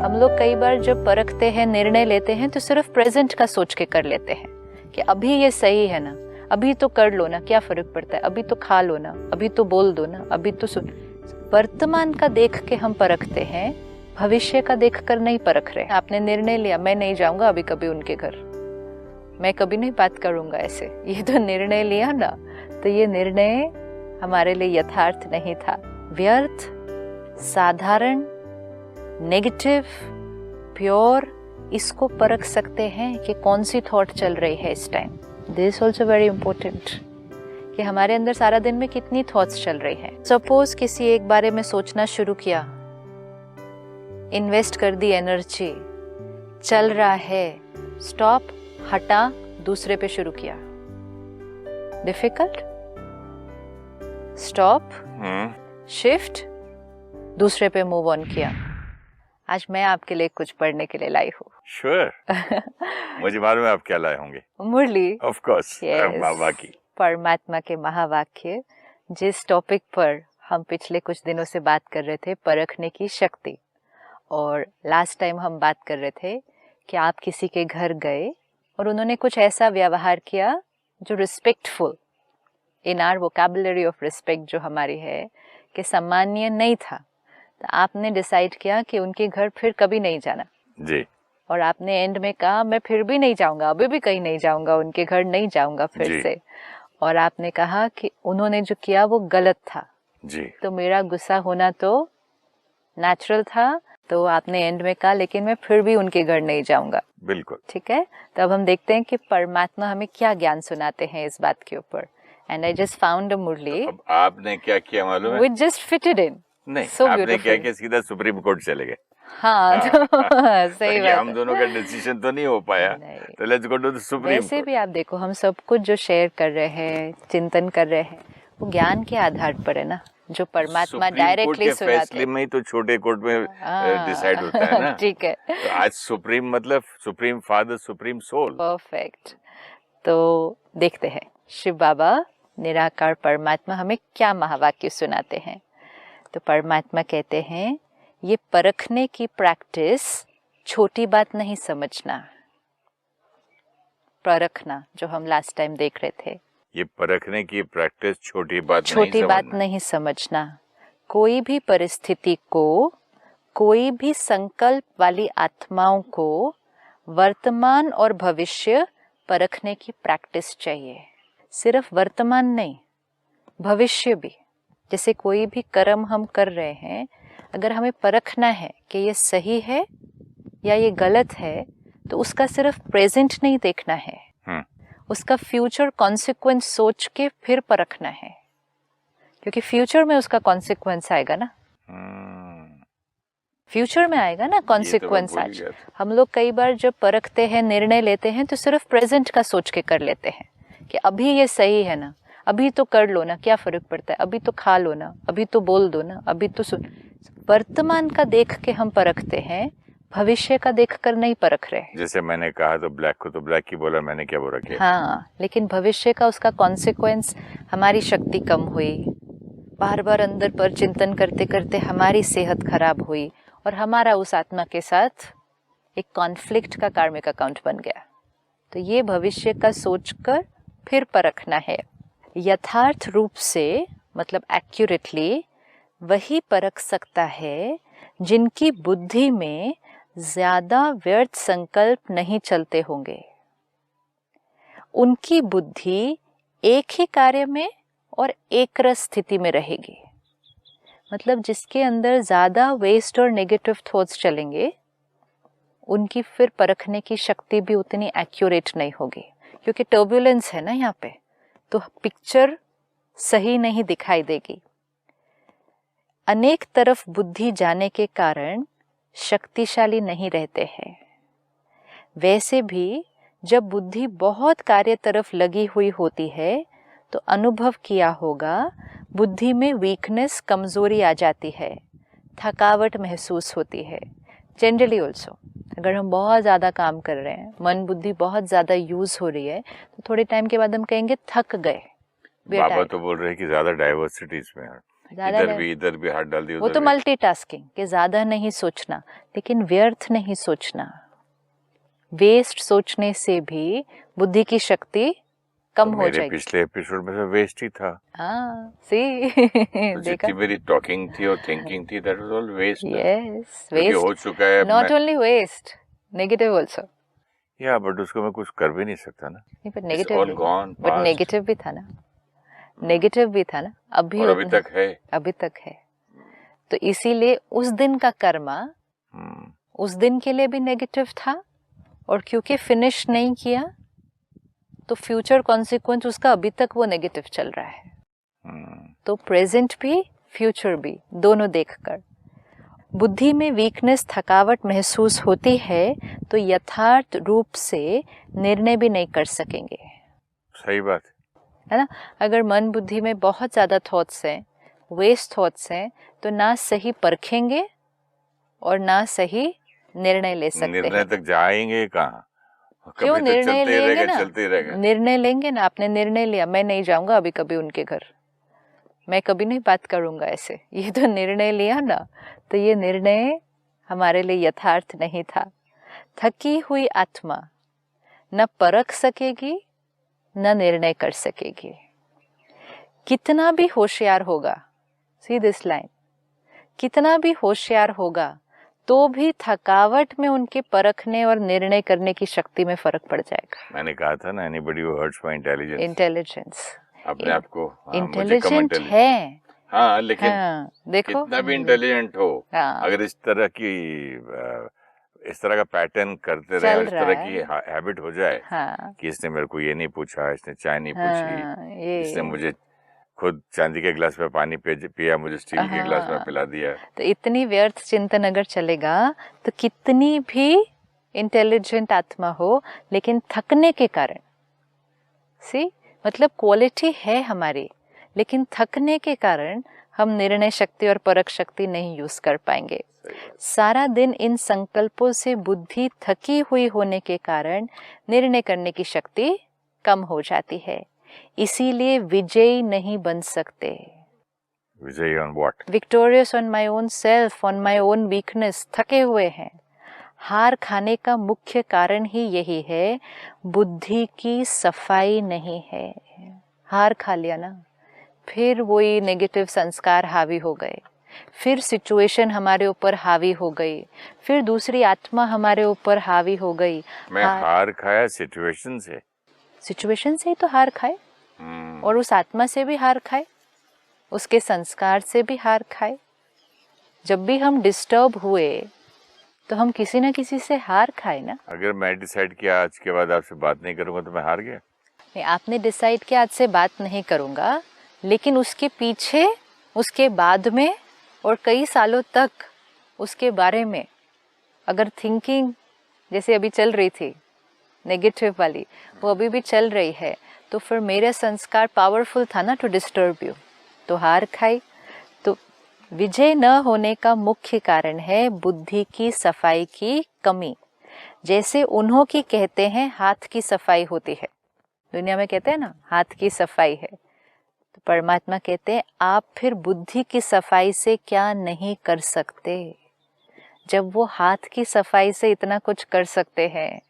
हम लोग कई बार जब परखते हैं, निर्णय लेते हैं तो सिर्फ प्रेजेंट का सोच के कर लेते हैं कि अभी ये सही है ना, अभी तो कर लो ना, क्या फर्क पड़ता है, अभी तो खा लो ना, अभी तो बोल दो ना, अभी तो सुन। वर्तमान का देख के हम परखते हैं, भविष्य का देख कर नहीं परख रहे। आपने निर्णय लिया, मैं नहीं जाऊंगा अभी कभी उनके घर, मैं कभी नहीं बात करूंगा ऐसे, ये तो निर्णय लिया ना, तो ये निर्णय हमारे लिए यथार्थ नहीं था, व्यर्थ, साधारण, नेगेटिव, प्योर। इसको परख सकते हैं कि कौन सी थॉट चल रही है इस time. This also very important कि हमारे अंदर सारा दिन में कितनी थॉट्स चल रही है। सपोज किसी एक बारे में सोचना शुरू किया, इन्वेस्ट कर दी एनर्जी, चल रहा है, स्टॉप, हटा, दूसरे पे शुरू किया। डिफिकल्ट, स्टॉप, शिफ्ट, दूसरे पे मूव ऑन किया। आज मैं आपके लिए कुछ पढ़ने के लिए लाई हूँ। श्योर मुझे मालूम है आप क्या लाए होंगे। मुरली, ऑफ कोर्स, महावाक्य, परमात्मा के महावाक्य, जिस टॉपिक पर हम पिछले कुछ दिनों से बात कर रहे थे, परखने की शक्ति। और लास्ट टाइम हम बात कर रहे थे कि आप किसी के घर गए और उन्होंने कुछ ऐसा व्यवहार किया जो respectful, in our vocabulary of respect जो हमारी है, कि सम्माननीय नहीं था। तो आपने डिसाइड किया कि उनके घर फिर कभी नहीं जाना जी। और आपने एंड में कहा मैं फिर भी नहीं जाऊंगा, अभी भी कहीं नहीं जाऊंगा, उनके घर नहीं जाऊंगा फिर से। और आपने कहा कि उन्होंने जो किया वो गलत था जी। तो मेरा गुस्सा होना तो नेचुरल था, तो आपने एंड में कहा लेकिन मैं फिर भी उनके घर नहीं जाऊंगा। बिल्कुल ठीक है। तो अब हम देखते हैं कि परमात्मा हमें क्या ज्ञान सुनाते हैं इस बात के ऊपर। And I just found a murli. अब आपने क्या किया मालूम है? We just fitted in. नहीं, so आपने क्या किया, सीधा सुप्रीम कोर्ट चले गए। हाँ, तो सही बात। हम दोनों का डिसीजन तो नहीं हो पाया, तो let's go to the supreme court. वैसे भी आप देखो, हम सब कुछ जो शेयर कर रहे हैं, चिंतन कर रहे हैं, वो ज्ञान के आधार पर है ना, जो परमात्मा डायरेक्टली सुनाते हैं। फैसले में ही तो छोटे कोर्ट में डिसाइड होता है ना। ठीक है। तो आज सुप्रीम मतलब supreme father, supreme soul. Perfect. तो देखते हैं शिव बाबा निराकार परमात्मा हमें क्या महावाक्य सुनाते हैं। तो परमात्मा कहते हैं, ये परखने की प्रैक्टिस छोटी बात नहीं समझना। परखना जो हम लास्ट टाइम देख रहे थे, ये परखने की प्रैक्टिस छोटी बात नहीं समझना। कोई भी परिस्थिति को, कोई भी संकल्प वाली आत्माओं को वर्तमान और भविष्य परखने की प्रैक्टिस चाहिए। सिर्फ वर्तमान नहीं, भविष्य भी। जैसे कोई भी कर्म हम कर रहे हैं, अगर हमें परखना है कि ये सही है या ये गलत है, तो उसका सिर्फ प्रेजेंट नहीं देखना है, उसका फ्यूचर कॉन्सिक्वेंस सोच के फिर परखना है, क्योंकि फ्यूचर में उसका कॉन्सिक्वेंस आएगा ना। फ्यूचर में आएगा ना कॉन्सिक्वेंस। आज हम लोग कई बार जब परखते हैं, निर्णय लेते हैं, तो सिर्फ प्रेजेंट का सोच के कर लेते हैं कि अभी ये सही है ना, अभी तो कर लो ना, क्या फर्क पड़ता है, अभी तो खा लो ना, अभी तो बोल दो ना, अभी तो सुन। वर्तमान का देख के हम परखते हैं, भविष्य का देख कर नहीं परख रहे। जैसे मैंने कहा तो ब्लैक को तो ब्लैक ही बोला, मैंने क्या बोला किया। हाँ, लेकिन भविष्य का उसका कॉन्सिक्वेंस, हमारी शक्ति कम हुई, बार बार अंदर पर चिंतन करते करते हमारी सेहत खराब हुई और हमारा उस आत्मा के साथ एक कॉन्फ्लिक्ट का कार्मिक अकाउंट बन गया। तो ये भविष्य का सोचकर फिर परखना है। यथार्थ रूप से, मतलब एक्यूरेटली, वही परख सकता है जिनकी बुद्धि में ज्यादा व्यर्थ संकल्प नहीं चलते होंगे। उनकी बुद्धि एक ही कार्य में और एक रस स्थिति में रहेगी। मतलब जिसके अंदर ज्यादा वेस्ट और नेगेटिव थॉट्स चलेंगे, उनकी फिर परखने की शक्ति भी उतनी एक्यूरेट नहीं होगी, क्योंकि टर्बुलेंस है ना यहाँ पे, तो पिक्चर सही नहीं दिखाई देगी। अनेक तरफ बुद्धि जाने के कारण शक्तिशाली नहीं रहते हैं। वैसे भी जब बुद्धि बहुत कार्य तरफ लगी हुई होती है, तो अनुभव किया होगा, बुद्धि में वीकनेस, कमजोरी आ जाती है, थकावट महसूस होती है। जनरली ऑल्सो अगर हम बहुत ज़्यादा काम कर रहे हैं, मन बुद्धि बहुत ज़्यादा यूज हो रही है, तो थोड़े टाइम के बाद हम कहेंगे थक गए। बाबा तो बोल रहे हैं कि ज़्यादा डाइवर्सिटी इसमें है, इधर भी हाथ डाल दिया, वो तो मल्टीटास्किंग कि ज्यादा नहीं सोचना, लेकिन व्यर्थ नहीं सोचना। वेस्ट सोचने से भी बुद्धि की शक्ति कम हो जाएगी। मेरे पिछले एपिसोड में तो वेस्ट ही था। हाँ, सी तो देखा, जितनी मेरी टॉकिंग थी और थिंकिंग थी, that was all waste. Yes, waste हो चुका है। Not only waste, negative also. Yeah but उसको मैं कुछ कर भी नहीं सकता ना। नहीं, पर नेगेटिव भी था ना, नेगेटिव भी था ना, अभी तक है, अभी तक है। तो इसीलिए उस दिन का कर्मा उस दिन के लिए भी नेगेटिव था, और क्योंकि फिनिश नहीं किया तो फ्यूचर कॉन्सिक्वेंस उसका अभी तक वो नेगेटिव चल रहा है। तो प्रेजेंट भी फ्यूचर भी दोनों देखकर बुद्धि में वीकनेस, थकावट महसूस होती है तो यथार्थ रूप से निर्णय भी नहीं कर सकेंगे। सही बात है ना। अगर मन बुद्धि में बहुत ज्यादा थॉट्स हैं, वेस्ट थॉट्स हैं, तो ना सही परखेंगे और ना सही निर्णय ले सकते हैं। निर्णय तक जाएंगे कहाँ? क्यों निर्णय लेंगे ना, चलते रहेगा। निर्णय लेंगे ना। आपने निर्णय लिया, मैं नहीं जाऊंगा अभी कभी उनके घर, मैं कभी नहीं बात करूंगा ऐसे, ये तो निर्णय लिया ना, तो ये निर्णय हमारे लिए यथार्थ नहीं था। थकी हुई आत्मा न परख सकेगी न निर्णय कर सकेगी। कितना भी होशियार होगा, सी दिस लाइन, कितना भी होशियार होगा तो भी थकावट में उनके परखने और निर्णय करने की शक्ति में फर्क पड़ जाएगा। मैंने कहा था ना, anybody who hurts my intelligence अपने आप को इंटेलिजेंट है। हाँ, लेकिन देखो कितना भी इंटेलिजेंट हो, अगर इस तरह का पैटर्न करते रहे, इस तरह की हैबिट हो जाए कि इसने मेरे को ये नहीं पूछा, इसने चाय नहीं पूछी, इसने मुझे खुद चांदी के गिलास में पानी पिया, मुझे स्टील के गिलास में पिला दिया, तो इतनी व्यर्थ चिंतन अगर चलेगा तो कितनी भी इंटेलिजेंट आत्मा हो, लेकिन थकने के कारण, सी मतलब क्वालिटी है हमारी, लेकिन थकने के कारण हम निर्णय शक्ति और परख शक्ति नहीं यूज कर पाएंगे। सारा दिन इन संकल्पों से बुद्धि थकी हुई होने के कारण निर्णय करने की शक्ति कम हो जाती है, इसीलिए विजयी नहीं बन सकते। विजयी on what? Victorious on my own self, on my own weakness, थके हुए हैं। हार खाने का मुख्य कारण ही यही है, बुद्धि की सफाई नहीं है। हार खा लिया ना, फिर वही नेगेटिव संस्कार हावी हो गए, फिर सिचुएशन हमारे ऊपर हावी हो गई, फिर दूसरी आत्मा हमारे ऊपर हावी हो गई। मैं हार खाया सिचुएशन से ही तो हार खाए, और उस आत्मा से भी हार खाए, उसके संस्कार से भी हार खाए। जब भी हम डिस्टर्ब हुए तो हम किसी ना किसी से हार खाए ना। अगर मैं डिसाइड किया आज के बाद आपसे बात नहीं करूंगा तो मैं हार गया? नहीं, आपने डिसाइड किया आज से बात नहीं करूंगा, लेकिन उसके पीछे, उसके बाद में और कई सालों तक उसके बारे में अगर थिंकिंग जैसे अभी चल रही थी नेगेटिव वाली, वो अभी भी चल रही है, तो फिर मेरा संस्कार पावरफुल था ना टू डिस्टर्ब यू, तो हार खाई। तो विजय न होने का मुख्य कारण है बुद्धि की सफाई की कमी। जैसे उन्हों की कहते हैं हाथ की सफाई होती है, दुनिया में कहते हैं ना हाथ की सफाई है, तो परमात्मा कहते हैं आप फिर बुद्धि की सफाई से क्या नहीं कर सकते। जब वो हाथ की सफाई से इतना कुछ कर सकते हैं,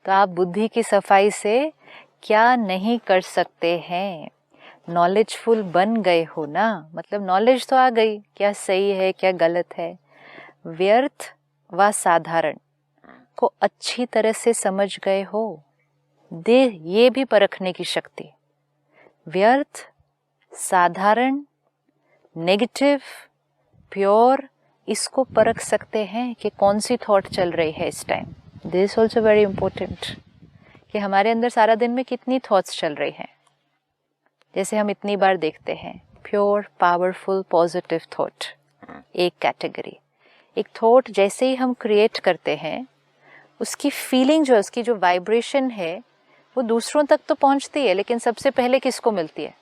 तो आप बुद्धि की सफाई से क्या नहीं कर सकते हैं। नॉलेजफुल बन गए हो ना, मतलब नॉलेज तो आ गई, क्या सही है क्या गलत है। व्यर्थ व साधारण को अच्छी तरह से समझ गए हो, दे ये भी परखने की शक्ति। व्यर्थ, साधारण, नेगेटिव, प्योर, इसको परख सकते हैं कि कौन सी थॉट चल रही है इस time. This also very important कि हमारे अंदर सारा दिन में कितनी थॉट्स चल रही हैं। जैसे हम इतनी बार देखते हैं प्योर, पावरफुल, पॉजिटिव थॉट एक कैटेगरी। एक थॉट जैसे ही हम क्रिएट करते हैं, उसकी फीलिंग जो है, उसकी जो वाइब्रेशन है, वो दूसरों तक तो पहुंचती है, लेकिन सबसे पहले किसको मिलती है?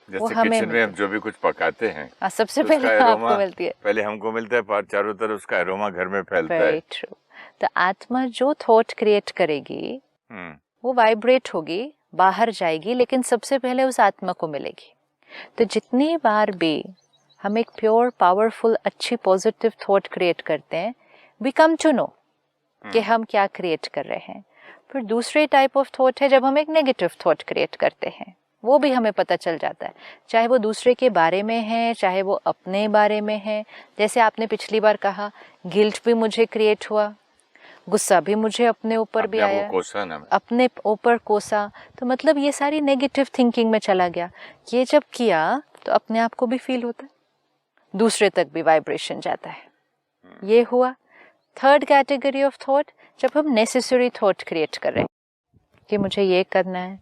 वो हमें किचन में हम जो भी कुछ पकाते हैं, सबसे पहले आपको मिलती है, पहले हमको मिलता है, पर चारों तरफ उसका एरोमा घर में फैलता है। Very true. तो आत्मा जो थॉट क्रिएट करेगी वो वाइब्रेट होगी, बाहर जाएगी, लेकिन सबसे पहले उस आत्मा को मिलेगी। तो जितनी बार भी हम एक प्योर पावरफुल अच्छी पॉजिटिव थॉट क्रिएट करते हैं, वी कम टू नो कि हम क्या क्रिएट कर रहे हैं। फिर दूसरे टाइप ऑफ थॉट है जब हम एक नेगेटिव थॉट क्रिएट करते हैं, वो भी हमें पता चल जाता है, चाहे वो दूसरे के बारे में है चाहे वो अपने बारे में है। जैसे आपने पिछली बार कहा, गिल्ट भी मुझे क्रिएट हुआ, गुस्सा भी मुझे अपने ऊपर भी आया, अपने ऊपर कोसा, तो मतलब ये सारी नेगेटिव थिंकिंग में चला गया। ये जब किया तो अपने आप को भी फील होता है, दूसरे तक भी वाइब्रेशन जाता है, ये हुआ। थर्ड कैटेगरी ऑफ थॉट, जब हम नेसेसरी थॉट क्रिएट कर रहे हैं कि मुझे ये करना है,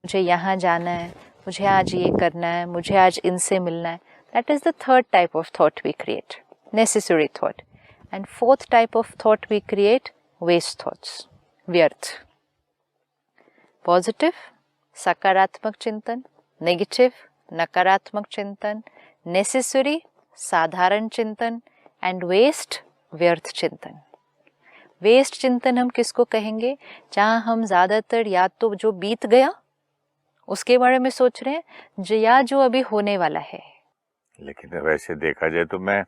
मुझे यहाँ जाना है, मुझे आज ये करना है, मुझे आज इनसे मिलना है, that is the third type of thought we create, necessary thought. And fourth type of thought we create, waste thoughts, व्यर्थ। पॉजिटिव सकारात्मक चिंतन, नेगेटिव नकारात्मक चिंतन, नेसेसरी साधारण चिंतन, एंड वेस्ट व्यर्थ चिंतन। वेस्ट चिंतन हम किसको कहेंगे, जहाँ हम ज्यादातर या तो जो बीत गया उसके बारे में सोच रहे हैं या जो अभी होने वाला है। लेकिन वैसे देखा जाए तो मैं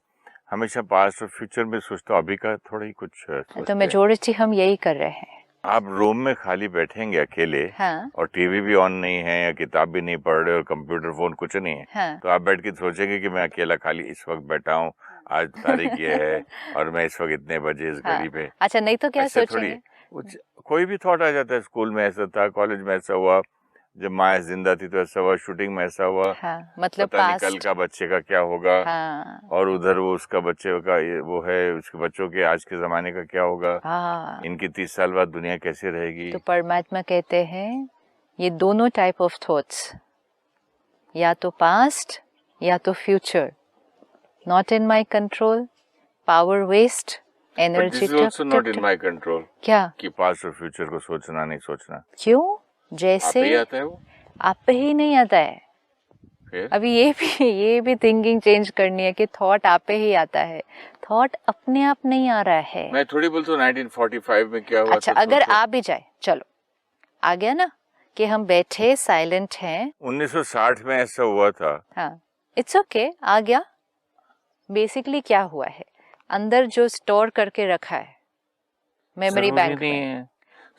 हमेशा पास्ट और फ्यूचर में सोचता हूँ, अभी का थोड़ा ही कुछ तो मेजॉरिटी हम यही कर रहे हैं। आप रूम में खाली बैठेंगे अकेले, हाँ। और टीवी भी ऑन नहीं है या किताब भी नहीं पढ़ रहे और कंप्यूटर फोन कुछ नहीं है, हाँ। तो आप बैठ के सोचेंगे कि मैं अकेला खाली इस वक्त बैठा हूँ, आज तारीख ये है और मैं इस वक्त इतने बजे इस घड़ी पे। अच्छा, नहीं तो क्या सोचेंगे? कोई भी थॉट आ जाता है। स्कूल में ऐसा था, कॉलेज में ऐसा हुआ, जब माँ जिंदा थी तो ऐसा हुआ, शूटिंग में ऐसा हुआ, हाँ, मतलब पता नहीं कल का बच्चे का क्या होगा, हाँ। और उधर वो उसका बच्चे का वो है, उसके बच्चों के आज के जमाने का क्या होगा, हाँ। इनकी 30 साल बाद दुनिया कैसे रहेगी। तो परमात्मा कहते हैं ये दोनों टाइप ऑफ थॉट्स, या तो पास्ट या तो future, not in my control, power waste, energy not in my control. क्या कि पास्ट और फ्यूचर को सोचना नहीं सोचना, क्यों? जैसे आप आता है वो, आप पे ही नहीं आता है। अभी ये भी थिंकिंग चेंज करनी है कि थॉट आप पे ही आता है, थॉट अपने आप नहीं आ रहा है। मैं थोड़ी बोलता हूँ 1945 में क्या हुआ। अच्छा, अगर आ भी जाए, चलो आ गया ना कि हम बैठे साइलेंट हैं। 1960 में ऐसा हुआ था। हाँ, इट्स ओके, आ गया। बेसिकली क्या हुआ है, अंदर जो स्टोर करके रखा है मेमोरी बैंक में,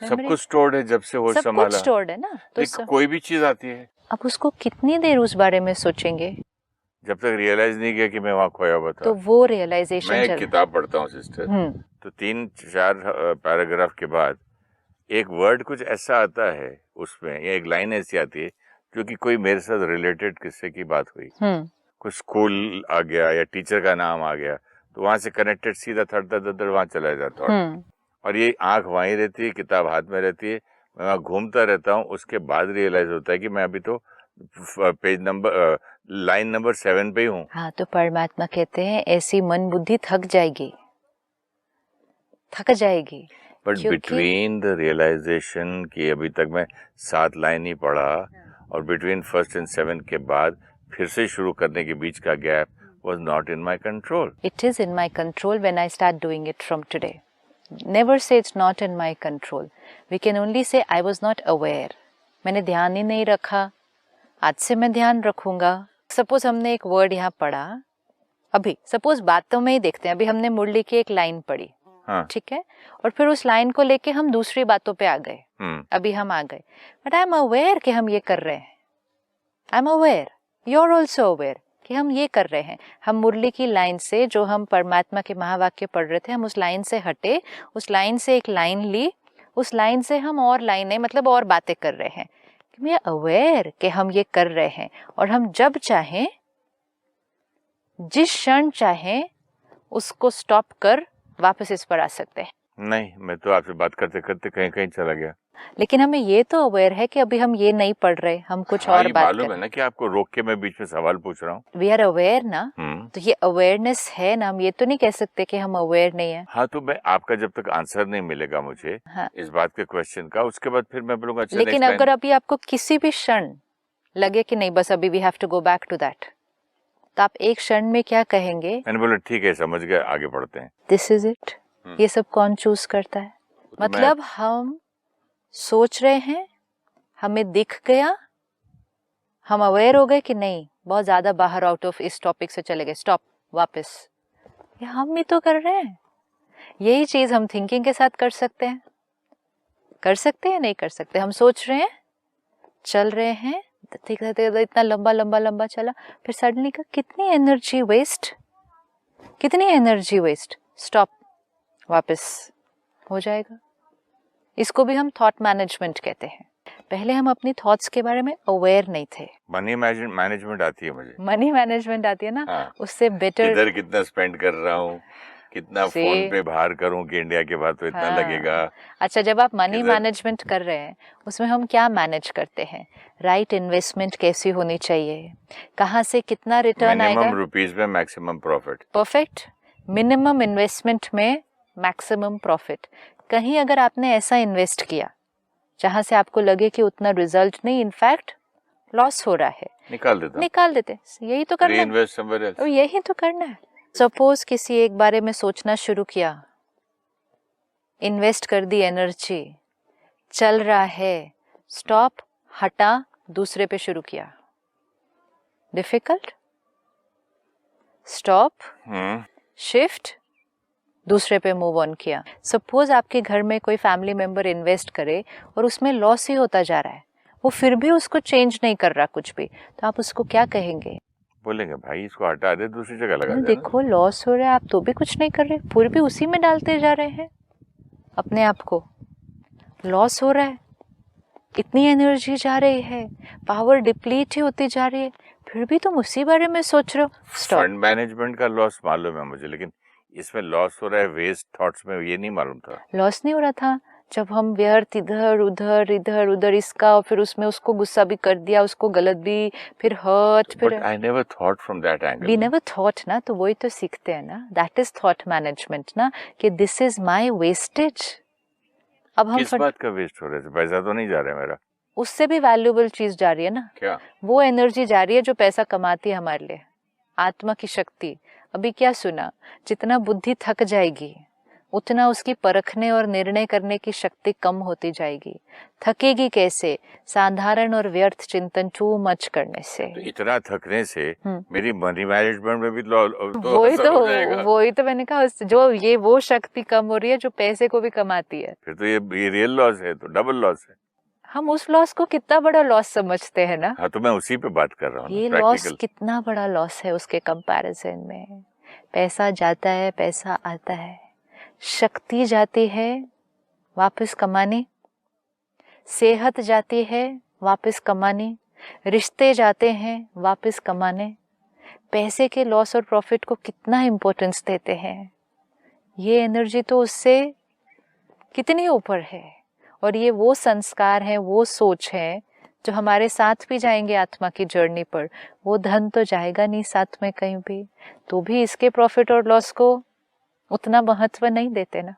सब कुछ स्टोर्ड है, जब से वो संभाला सब कुछ स्टोर्ड है ना, तो कोई भी चीज आती है। अब उसको कितनी देर उस बारे में सोचेंगे, जब तक रियलाइज नहीं किया कि मैं वहाँ खोया हुआ था। तो वो रियलाइजेशन, मैं एक किताब पढ़ता हूँ सिस्टर, तो 3-4 पैराग्राफ के बाद एक वर्ड कुछ ऐसा आता है उसमें, या एक लाइन ऐसी आती है जो कि कोई मेरे साथ रिलेटेड किस्से की बात हुई, कुछ स्कूल आ गया या टीचर का नाम आ गया, तो वहां से कनेक्टेड सीधा थर वहां चला जाता है। और ये आंख वहीं रहती है, किताब हाथ में रहती है, मैं वहां घूमता रहता हूँ। उसके बाद रियलाइज होता है कि मैं अभी तो पेज नंबर लाइन नंबर 7 पे ही हूँ। हाँ, तो परमात्मा कहते हैं ऐसी मन बुद्धि थक जाएगी। बट बिटवीन द रियलाइजेशन कि अभी तक मैं 7 लाइन ही पढ़ा, और बिटवीन फर्स्ट एंड 7 के बाद फिर से शुरू करने के बीच का gap was not in my control. It is in my control when I start doing it from today. Never say it's not in my control. We can only say I was not aware. मैंने ध्यान ही नहीं रखा, आज से मैं ध्यान रखूंगा। Suppose हमने एक वर्ड यहाँ पढ़ा, अभी सपोज बातों में ही देखते हैं, अभी हमने मुरली की एक लाइन पढ़ी, ठीक है, और फिर उस लाइन को लेके हम दूसरी बातों पे आ गए, अभी हम आ गए, बट आई एम अवेयर कि हम ये कर रहे हैं। I am aware, you are also aware कि हम ये कर रहे हैं। हम मुरली की लाइन से, जो हम परमात्मा के महावाक्य पढ़ रहे थे, हम उस लाइन से हटे, उस लाइन से एक लाइन ली, उस लाइन से हम और लाइनें मतलब और बातें कर रहे हैं। वी आर अवेयर कि हम ये कर रहे हैं, और हम जब चाहें, जिस क्षण चाहें, उसको स्टॉप कर वापस इस पर आ सकते हैं। नहीं, मैं तो आपसे बात करते करते कहीं कहीं चला गया। लेकिन हमें ये तो अवेयर है कि अभी हम ये नहीं पढ़ रहे, हम कुछ और बात कर रहे हैं। मालूम है ना कि आपको रोक के मैं बीच में सवाल पूछ रहा हूँ। वी आर अवेयर ना, तो ये अवेयरनेस है ना, हम ये तो नहीं कह सकते कि हम अवेयर नहीं है। हाँ, तो मैं आपका जब तक आंसर नहीं मिलेगा मुझे इस बात के क्वेश्चन का, उसके बाद फिर मैं बोलूंगा। लेकिन अगर अभी आपको किसी भी क्षण लगे कि नहीं, बस अभी we have to go back to that, तो आप एक क्षण में क्या कहेंगे? मैंने बोला ठीक है, समझ गए, आगे बढ़ते हैं। This is it. ये सब कौन चूज करता है? मतलब हम सोच रहे हैं, हमें दिख गया, हम अवेयर हो गए कि नहीं बहुत ज्यादा बाहर आउट ऑफ इस टॉपिक से चले गए, स्टॉप, वापस। ये हम भी तो कर रहे हैं। यही चीज हम थिंकिंग के साथ कर सकते हैं, कर सकते हैं नहीं कर सकते। हम सोच रहे हैं, चल रहे हैं, इतना लंबा लंबा लंबा चला, फिर सडनली का कितनी एनर्जी वेस्ट, कितनी एनर्जी वेस्ट, स्टॉप, वापस हो जाएगा। इसको भी हम थॉट मैनेजमेंट कहते हैं। पहले हम अपनी थॉट्स के बारे में अवेयर नहीं थे। मनी मैनेजमेंट आती है मुझे, मनी मैनेजमेंट आती है ना। हाँ। उससे बेटर इधर कितना स्पेंड कर रहा हूँ, कितना फोन पे बाहर करूं कि इंडिया के बाद तो इतना लगेगा। अच्छा, जब आप मनी मैनेजमेंट कर रहे हैं उसमें हम क्या मैनेज करते हैं? राइट इन्वेस्टमेंट कैसी होनी चाहिए, कहाँ से कितना रिटर्न आएगा, मिनिमम रुपीस में maximum profit. Perfect, minimum investment में मैक्सिमम प्रॉफिट। कहीं अगर आपने ऐसा इन्वेस्ट किया जहां से आपको लगे कि उतना रिजल्ट नहीं, इनफैक्ट लॉस हो रहा है, निकाल देते। यही तो करना है, यही तो करना है। सपोज किसी एक बारे में सोचना शुरू किया, इन्वेस्ट कर दी एनर्जी, चल रहा है, स्टॉप, हटा, दूसरे पे शुरू किया, डिफिकल्ट, स्टॉप, शिफ्ट, दूसरे पे मूव ऑन किया। सपोज आपके घर में कोई फैमिली मेंबर इन्वेस्ट करे और उसमें लॉस ही होता जा रहा है, वो फिर भी उसको चेंज नहीं कर रहा कुछ भी, तो आप उसको क्या कहेंगे? बोलेंगे भाई इसको हटा दे, दूसरी जगह लगा दे। देखो लॉस हो रहा है, आप तो भी कुछ नहीं कर रहे, फिर भी उसी में डालते जा रहे हैं अपने आप को। लॉस हो रहा है, इतनी एनर्जी जा रही है, पावर डिप्लीट ही होती जा रही है, फिर भी तुम उसी बारे में सोच रहे हो। फंड मैनेजमेंट का लॉस मालूम है मुझे, लेकिन इसमें लॉस हो रहा है वेस्ट थॉट्स में, ये नहीं मालूम था। लॉस नहीं हो रहा था जब हम व्यर्थ इधर उधर इसका, और फिर उसमें उसको गुस्सा भी कर दिया, उसको गलत भी, फिर हर्ट, फिर But I never thought from that angle. We never thought ना, तो वही तो सीखते हैं ना, that is thought management ना, कि this is my wastage। अब हम किस बात का वेस्ट हो रहा है? पैसा तो नहीं जा रहा है मेरा, उससे भी वैल्यूएबल चीज जा रही है ना। क्या? वो एनर्जी जा रही है जो पैसा कमाती है हमारे लिए, आत्मा की शक्ति। अभी क्या सुना, जितना बुद्धि थक जाएगी उतना उसकी परखने और निर्णय करने की शक्ति कम होती जाएगी। थकेगी कैसे? साधारण और व्यर्थ चिंतन टू मच करने से। तो इतना थकने से मेरी मनी मैनेजमेंट में भी वही तो मैंने कहा, जो ये वो शक्ति कम हो रही है जो पैसे को भी कमाती है। फिर तो ये रियल लॉस है, तो डबल लॉस है। हम उस लॉस को कितना बड़ा लॉस समझते हैं ना। हाँ, तो मैं उसी पे बात कर रहा हूँ। ये लॉस कितना बड़ा लॉस है उसके कंपैरिजन में। पैसा जाता है, पैसा आता है, शक्ति जाती है वापस कमाने, सेहत जाती है वापस कमाने, रिश्ते जाते हैं वापस कमाने। पैसे के लॉस और प्रॉफिट को कितना इम्पोर्टेंस देते हैं। ये एनर्जी तो उससे कितनी ऊपर है, और ये वो संस्कार है, वो सोच है जो हमारे साथ भी जाएंगे आत्मा की जर्नी पर। वो धन तो जाएगा नहीं साथ में कहीं भी, तो भी इसके प्रॉफिट और लॉस को उतना महत्व नहीं देते ना।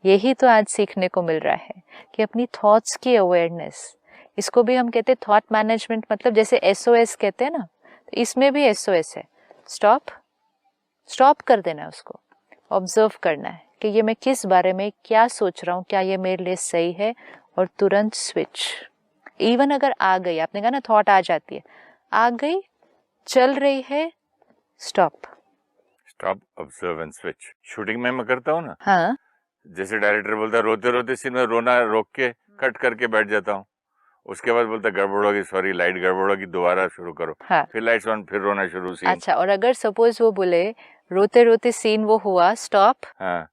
यही तो आज सीखने को मिल रहा है कि अपनी थॉट्स की अवेयरनेस, इसको भी हम कहते हैं थॉट मैनेजमेंट। मतलब जैसे SOS कहते हैं ना, तो इसमें भी SOS है, स्टॉप कर देना है, उसको ऑब्जर्व करना है कि ये मैं किस बारे में क्या सोच रहा हूँ, क्या ये मेरे लिए सही है, और तुरंत स्विच। इवन अगर आ गई, आपने कहा ना थॉट आ जाती है, आ गई, चल रही है, stop, observe and switch. Shooting में मैं करता हूँ ना, हाँ, जैसे डायरेक्टर बोलता है रोते रोते सीन में रोना रोक के कट करके बैठ जाता हूँ। उसके बाद बोलता गड़बड़ होगी, सॉरी लाइट गड़बड़ होगी, दोबारा शुरू करो। हाँ। फिर लाइट्स ऑन, फिर रोना शुरू सीन। अच्छा, और अगर सपोज वो बोले रोते रोते सीन वो हुआ, स्टॉप, हाँ,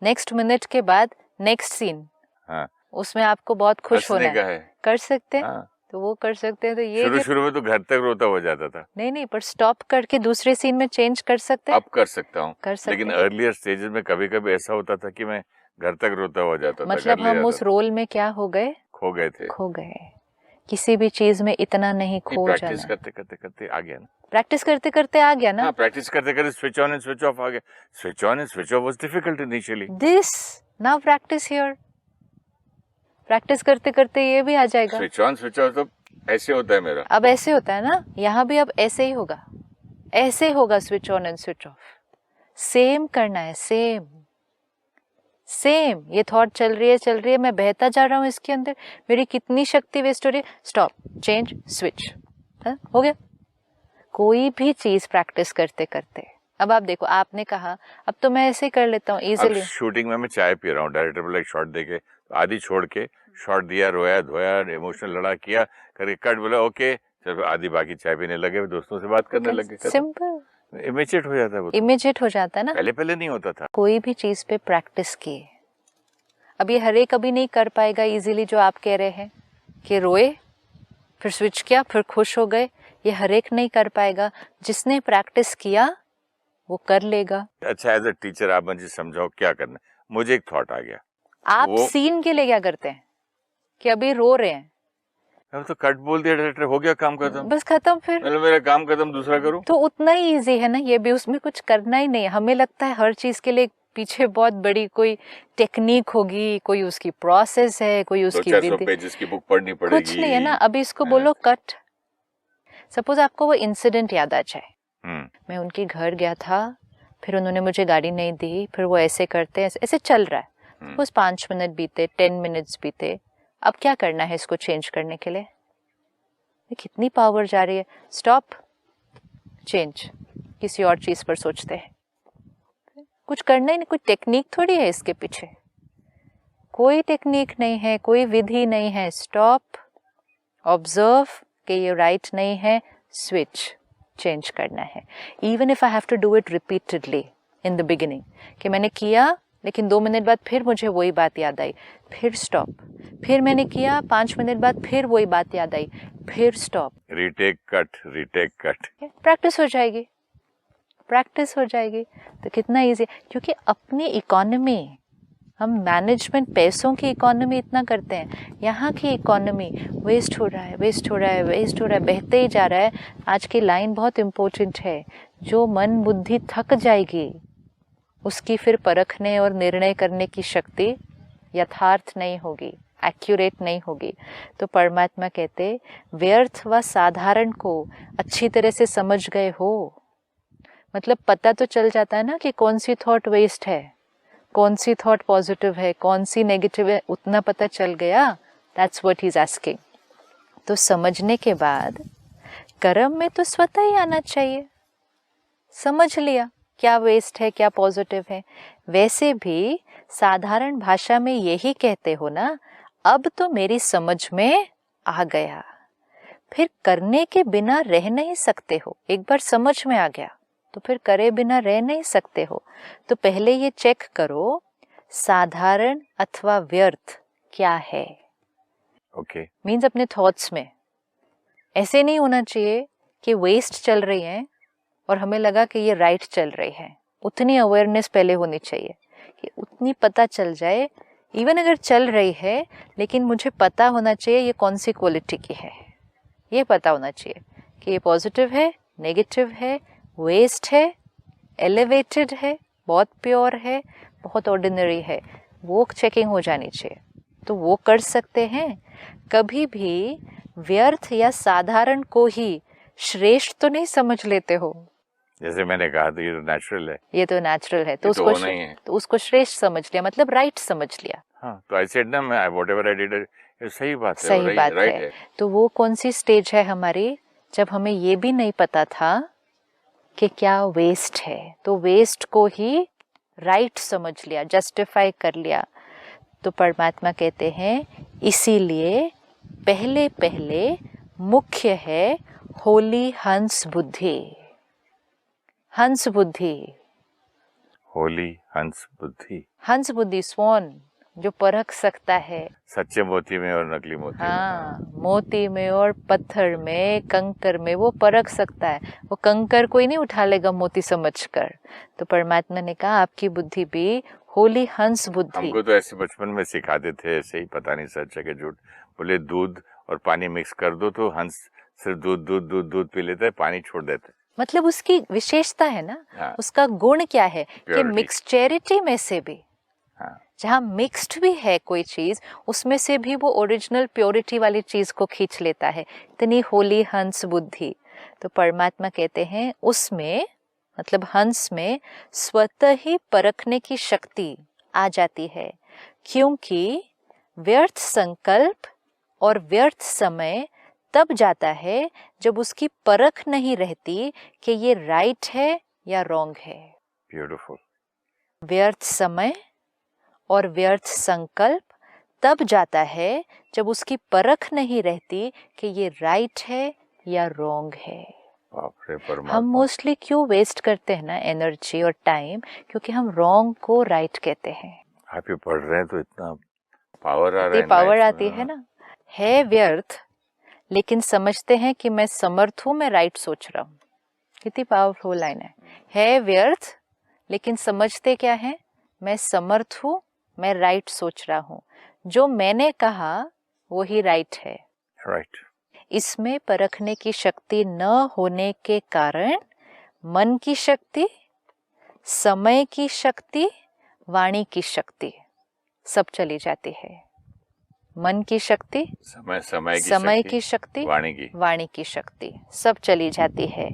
नेक्स्ट मिनट के बाद नेक्स्ट सीन, हाँ, उसमें आपको बहुत खुश होना है, कर सकते हैं। हाँ, तो वो कर सकते हैं। तो ये शुरू में तो घर तक रोता हो जाता था। नहीं, पर स्टॉप करके दूसरे सीन में चेंज कर सकते हैं। अब कर सकता हूँ, लेकिन अर्लियर स्टेजेस में कभी कभी ऐसा होता था कि मैं घर तक रोता हो जाता था। मतलब हम उस रोल में क्या हो गए, खो गए। किसी भी चीज में इतना नहीं खो जाना। प्रैक्टिस करते आ गया ना, प्रैक्टिस करते आ गया ना। हाँ, प्रैक्टिस करते switch on and switch off आ गया। Switch on and switch off was difficult initially. This now practice here, practice करते ये भी आ जाएगा। स्विच ऑन स्विच ऑफ तो ऐसे होता है मेरा। अब ऐसे होता है ना, यहाँ भी अब ऐसे ही होगा, ऐसे होगा, switch on and switch of. Same करना है, सेम। ये थॉट चल रही है, मैं बहता जा रहा हूँ इसके अंदर, मेरी कितनी शक्ति वेस्ट हो रही है, स्टॉप, चेंज, स्विच। हो गया। कोई भी चीज प्रैक्टिस करते करते, अब आप देखो, आपने कहा अब तो मैं ऐसे कर लेता हूँ इजीली। शूटिंग में मैं चाय पी रहा हूँ, डायरेक्टर बोला एक शॉट देके, आधी छोड़ के शॉट दिया, रोया धोया, इमोशनल लड़ा किया करके कट, बोला ओके, चलो आधी बाकी चाय पीने लगे, दोस्तों से बात करने लगे, सिंपल, इमिजिएट हो जाता है वो, इमिजिएट हो जाता है ना। पहले नहीं होता था। कोई भी चीज पे प्रैक्टिस की, अब ये हर एक कभी नहीं कर पाएगा इजीली, जो आप कह रहे हैं कि रोए फिर स्विच किया फिर खुश हो गए, ये हर एक नहीं कर पाएगा। जिसने प्रैक्टिस किया वो कर लेगा। अच्छा, एज अ टीचर आप मुझे समझाओ क्या करना। मुझे एक थॉट आ गया, आप सीन के लिए क्या करते हैं कि अभी रो रहे हैं, अब तो कट बोल दिया डायरेक्टर, हो गया काम खत्म, बस खत्म, फिर मतलब मेरा काम खत्म, दूसरा करूं, तो उतना ही इजी है ना ये भी, उसमें कुछ करना ही नहीं है। हमें लगता है हर चीज के लिए पीछे बहुत बड़ी कोई टेक्निक होगी, कोई उसकी प्रोसेस है, कोई उसकी 400 पेजेस की बुक पढ़नी पड़ेगी, कुछ नहीं है ना। अभी इसको बोलो कट। सपोज आपको वो इंसिडेंट याद आ जाए, मैं उनके घर गया था, फिर उन्होंने मुझे गाड़ी नहीं दी, फिर वो ऐसे करते हैं, ऐसे चल रहा है, बस 5 मिनट बीते, 10 मिनट्स बीते, अब क्या करना है इसको चेंज करने के लिए? कितनी पावर जा रही है। स्टॉप, चेंज, किसी और चीज पर सोचते हैं। कुछ करना ही नहीं, कोई टेक्निक थोड़ी है इसके पीछे, कोई टेक्निक नहीं है, कोई विधि नहीं है। स्टॉप, ऑब्जर्व कि ये राइट नहीं है, स्विच, चेंज करना है। Even if I have to do it repeatedly in the beginning, कि मैंने किया लेकिन 2 मिनट बाद फिर मुझे वही बात याद आई, फिर स्टॉप, फिर मैंने किया 5 मिनट बाद फिर वही बात याद आई, फिर stop, retake cut, retake cut, practice हो जाएगी, प्रैक्टिस हो जाएगी। तो कितना इजी, क्योंकि अपनी इकोनॉमी, हम मैनेजमेंट, पैसों की इकोनॉमी इतना करते हैं, यहाँ की इकोनॉमी वेस्ट हो रहा है, वेस्ट हो रहा है, वेस्ट हो रहा है, बहते ही जा रहा है। आज की लाइन बहुत इम्पोर्टेंट है, जो मन बुद्धि थक जाएगी उसकी फिर परखने और निर्णय करने की शक्ति यथार्थ नहीं होगी, एक्यूरेट नहीं होगी। तो परमात्मा कहते व्यर्थ व साधारण को अच्छी तरह से समझ गए हो, मतलब पता तो चल जाता है ना कि कौन सी थॉट वेस्ट है, कौन सी थॉट पॉजिटिव है, कौन सी नेगेटिव है, उतना पता चल गया। That's what he is asking. तो समझने के बाद कर्म में तो स्वतः ही आना चाहिए। समझ लिया क्या वेस्ट है क्या पॉजिटिव है। वैसे भी साधारण भाषा में यही कहते हो ना, अब तो मेरी समझ में आ गया। फिर करने के बिना रह नहीं सकते हो। एक बार समझ में आ गया तो फिर करे बिना रह नहीं सकते हो। तो पहले ये चेक करो साधारण अथवा व्यर्थ क्या है। ओके, मीन्स अपने थॉट्स में ऐसे नहीं होना चाहिए कि वेस्ट चल रही है और हमें लगा कि ये राइट चल रही है। उतनी अवेयरनेस पहले होनी चाहिए कि उतनी पता चल जाए, इवन अगर चल रही है लेकिन मुझे पता होना चाहिए ये कौन सी क्वालिटी की है। ये पता होना चाहिए कि ये पॉजिटिव है, नेगेटिव है, वेस्ट है, एलिवेटेड है, बहुत प्योर है, बहुत ऑर्डिनरी है। वो चेकिंग हो जानी चाहिए। तो वो कर सकते हैं। कभी भी व्यर्थ या साधारण को ही श्रेष्ठ तो नहीं समझ लेते हो। जैसे मैंने कहा तो ये तो नेचुरल है, ये तो नेचुरल है, तो उसको श्रेष्ठ समझ लिया, मतलब राइट समझ लिया। हाँ, तो आई सेड ना, मैं व्हाटएवर आई डिड, ये सही बात है, सही बात है। तो वो कौन सी स्टेज है हमारी, जब हमें ये भी नहीं पता था कि क्या वेस्ट है, तो वेस्ट को ही राइट समझ लिया, जस्टिफाई कर लिया। तो परमात्मा कहते हैं इसीलिए पहले पहले मुख्य है होली हंस बुद्धि। हंस बुद्धि, होली हंस बुद्धि, हंस बुद्धि, स्वॉन जो परख सकता है सच्चे मोती में और नकली मोती में। हाँ, मोती में और पत्थर में, कंकर में वो परख सकता है। वो कंकर कोई नहीं उठा लेगा मोती समझकर। तो परमात्मा ने कहा आपकी बुद्धि भी होली हंस बुद्धि। हमको तो ऐसे बचपन में सिखाते थे, ऐसे ही, पता नहीं सच है कि झूठ, बोले दूध और पानी मिक्स कर दो तो हंस सिर्फ दूध दूध दूध दूध पी लेता है, पानी छोड़ देता है। मतलब उसकी विशेषता है ना। हाँ। उसका गुण क्या है कि मिक्सचरिटी में से भी, हाँ, जहाँ मिक्स्ड भी है कोई चीज, उसमें से भी वो ओरिजिनल प्योरिटी वाली चीज को खींच लेता है। इतनी होली हंस बुद्धि। तो परमात्मा कहते हैं उसमें, मतलब हंस में स्वतः ही परखने की शक्ति आ जाती है, क्योंकि व्यर्थ संकल्प और व्यर्थ समय तब जाता है जब उसकी परख नहीं रहती कि ये राइट है या रॉन्ग है। ब्यूटीफुल। व्यर्थ समय और व्यर्थ संकल्प तब जाता है जब उसकी परख नहीं रहती कि ये राइट है या रॉन्ग है। हम मोस्टली क्यों वेस्ट करते हैं ना एनर्जी और टाइम, क्योंकि हम रॉन्ग को राइट कहते हैं। आप ये पढ़ रहे हैं तो इतना पावर आ रहा है, पावर आती है ना। है व्यर्थ लेकिन समझते हैं कि मैं समर्थ हूं, मैं राइट सोच रहा हूँ। कितनी पावरफुल लाइन है व्यर्थ लेकिन समझते क्या है, मैं समर्थ हूं, मैं राइट सोच रहा हूँ, जो मैंने कहा वो ही राइट है। राइट। इसमें परखने की शक्ति न होने के कारण मन की शक्ति, समय की शक्ति, वाणी की शक्ति सब चली जाती है। मन की शक्ति, समय की शक्ति, वाणी की शक्ति सब चली जाती है।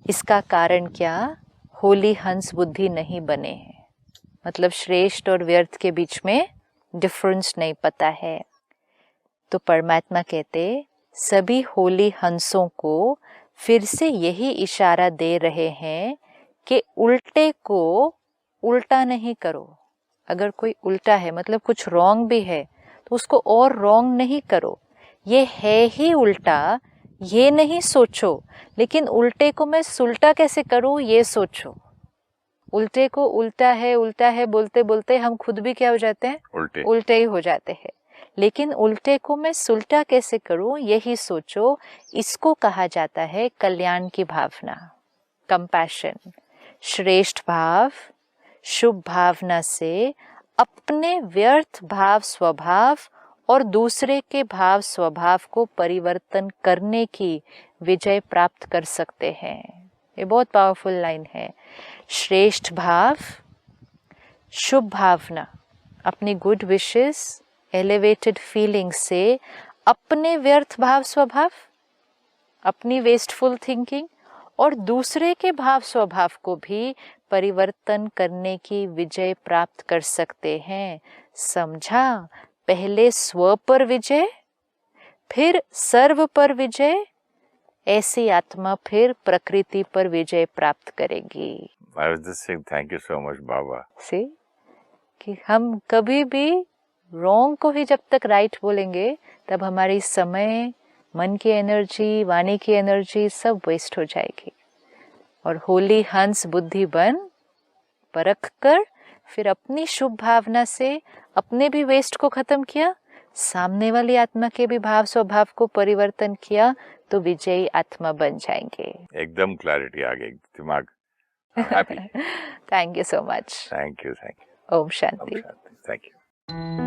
इसका कारण क्या? होली हंस बुद्धि नहीं बने हैं, मतलब श्रेष्ठ और व्यर्थ के बीच में डिफरेंस नहीं पता है। तो परमात्मा कहते सभी होली हंसों को फिर से यही इशारा दे रहे हैं कि उल्टे को उल्टा नहीं करो। अगर कोई उल्टा है मतलब कुछ रॉन्ग भी है तो उसको और रॉन्ग नहीं करो। ये है ही उल्टा, ये नहीं सोचो, लेकिन उल्टे को मैं सुलटा कैसे करूं ये सोचो। उल्टे को उल्टा है बोलते बोलते हम खुद भी क्या हो जाते हैं? उल्टे ही हो जाते हैं। लेकिन उल्टे को मैं सुलटा कैसे करूं यही सोचो। इसको कहा जाता है कल्याण की भावना, कंपैशन। श्रेष्ठ भाव, शुभ भावना से अपने व्यर्थ भाव स्वभाव और दूसरे के भाव स्वभाव को परिवर्तन करने की विजय प्राप्त कर सकते हैं। ये बहुत पावरफुल लाइन है। श्रेष्ठ भाव, शुभ भावना, अपनी गुड विशेस, एलिवेटेड फीलिंग से अपने व्यर्थ भाव स्वभाव, अपनी वेस्टफुल थिंकिंग और दूसरे के भाव स्वभाव को भी परिवर्तन करने की विजय प्राप्त कर सकते हैं। समझा? पहले स्व पर विजय, फिर सर्व पर विजय। ऐसी आत्मा फिर प्रकृति पर विजय प्राप्त करेगी। I was just saying thank you so much Baba. See? कि हम कभी भी रॉन्ग को ही जब तक राइट बोलेंगे तब हमारी समय, मन की एनर्जी, वाणी की एनर्जी सब वेस्ट हो जाएगी। और होली हंस बुद्धि बन, परख कर फिर अपनी शुभ भावना से अपने भी वेस्ट को खत्म किया, सामने वाली आत्मा के भी भाव स्वभाव को परिवर्तन किया तो विजयी आत्मा बन जाएंगे। एकदम क्लैरिटी आ गई दिमाग। Happy. Thank you so much. Thank you. ओम शांति। Thank you.